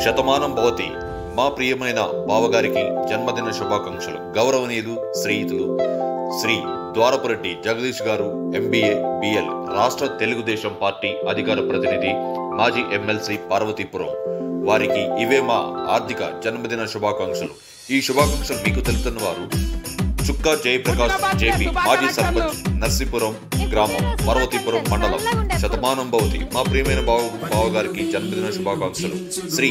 శతమానం భవతి. మా ప్రియమైన బావగారికి జన్మదిన శుభాకాంక్షలు. గౌరవనీయులు శ్రీయుతులు శ్రీ ద్వారపురెడ్డి జగదీష్ గారు, MBA BL, రాష్ట్ర తెలుగుదేశం పార్టీ అధికార ప్రతినిధి, మాజీ ఎమ్మెల్సీ పార్వతీపురం. వారికి ఇవే మా ఆర్థిక జన్మదిన శుభాకాంక్షలు. ఈ శుభాకాంక్షలు మీకు తెలుపుతున్న వారు చుక్కా జయప్రకాష్ JP, మాజీ సర్పంచ్, నర్సీపురం గ్రామం, పార్వతీపురం మండలం. శతమానం భవతి. మా ప్రియమైన బావగారికి జన్మదిన శుభాకాంక్షలు. శ్రీ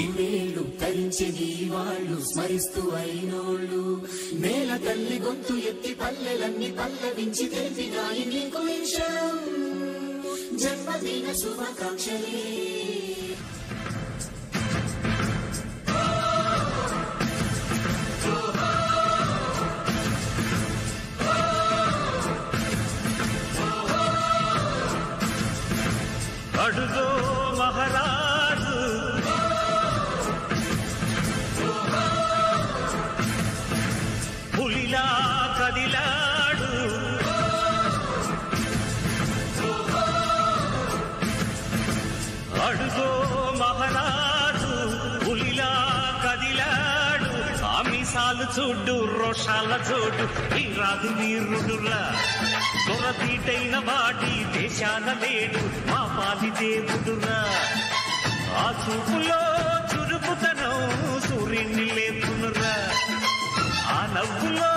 జన్మదిన శుభాకాంక్షలే. అడుగో మహారాజు, పులిలా కదిలాడు, అడుగో మహారాజు, పులిలా కదిలాడు. ఆమిసాలు చూడు, రోషాల చూడు, ఈ రాజు వీరుడురా. దొరతీటైన వాడి దేశాల లేడు, మా పాలి దేవుడురా. ఆ చూపులో చురుకుతనం సూర్యుని లేపునురా. ఆ నవ్వులో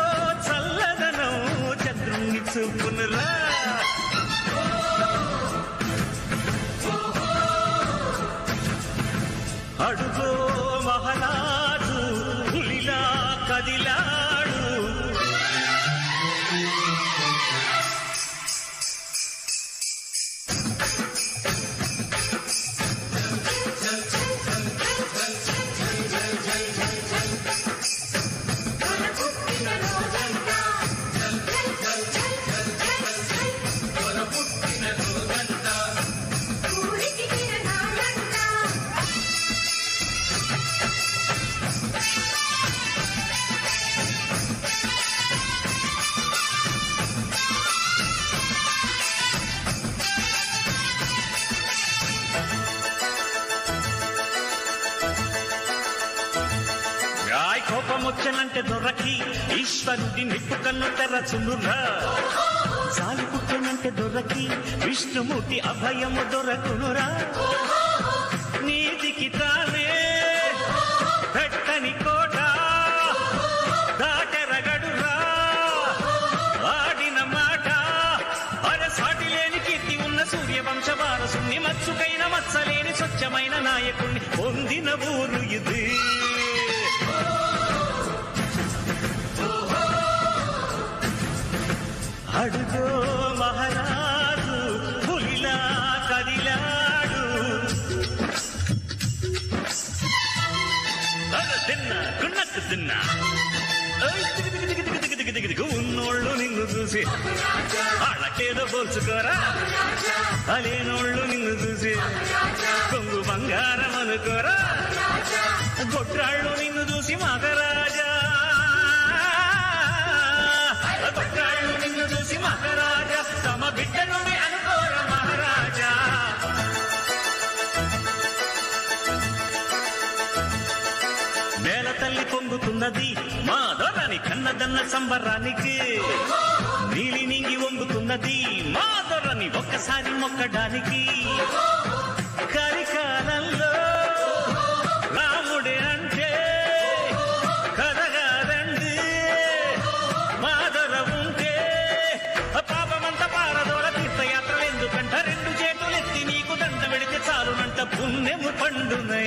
చల్లదనం చంద్రుణ్ణి చూపునురా. అడుగో మహారాజు, పులిలా కదిలాడు. కోపమొచ్చనంటే దొరకి ఈశ్వరుడి నిప్పు కన్ను తెరచునురా. సాలి పుట్టనంటే దొరకి విష్ణుమూర్తి అభయము దొరకునురా. నీతికి తానే పెట్టని కోట దాటెరగడురా. ఆడిన మాట అరసాటి లేని కీర్తి ఉన్న సూర్యవంశ వారసుని, మత్సుకైన మత్సలేని స్వచ్ఛమైన నాయకుణ్ణి పొందిన ఊరు ఇది. అడుగో మహారాజు, పులిలా కదిలాడు. తిన్నా గున్నట్టు తిన్నా. ఉన్నోళ్ళు నిన్ను చూసి వాళ్ళకేదో పోల్చుకోరా. అలేనోళ్ళు నిన్ను చూసి కొంగు బంగారం అనుకోరా. గొడ్రాళ్ళు నిన్ను చూసి మహారాజా, గొడ్రాళ్ళు నిన్ను చూసి మహారాజా, తమ బిడ్డను అనుకోరా మహారాజా. నేల తల్లి పొంగుతున్నది మా దొరని కన్నదన్న సంబరానికి. నీలి నింగి వంగుతున్నది మా దొరని ఒక్కసారి మొక్కడానికి. కలికాలంలో రాముడే అంటే కదగాదండి. మా దొర ఉంటే పాపమంతా పారదోల తీర్థయాత్రలు ఎందుకంట. రెండు చేతులెత్తి నీకు దండ పెడితే చాలునంట పుణ్యము పండునై.